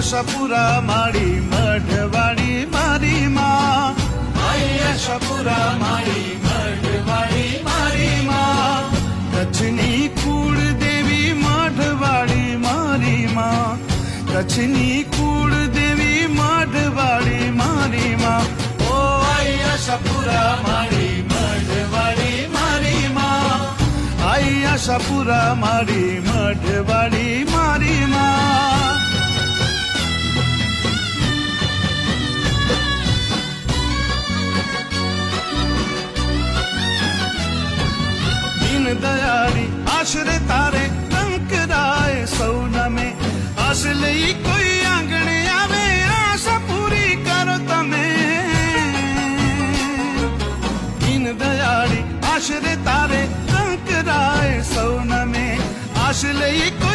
આશાપુરા માડી મઢવાડી મારી માં, આઈ આશાપુરા માડી મઢવાડી મારી માં, કચ્છની કુળદેવી મઢવાડી મારી માં, કચ્છની કુળદેવી મઢવાડી મારી માં, ઓ આઈ આશાપુરા માડી મઢવાડી મારી માં, આઈ આશાપુરા માડી મઢવાડી મારી માં. दयारी आश्रे तारे कंकराए सौना में, आस लई कोई आंगणे आवे आशा पूरी करो तमे. दीन दयारी आश्रे तारे कंकराए सौना में, आस लई कोई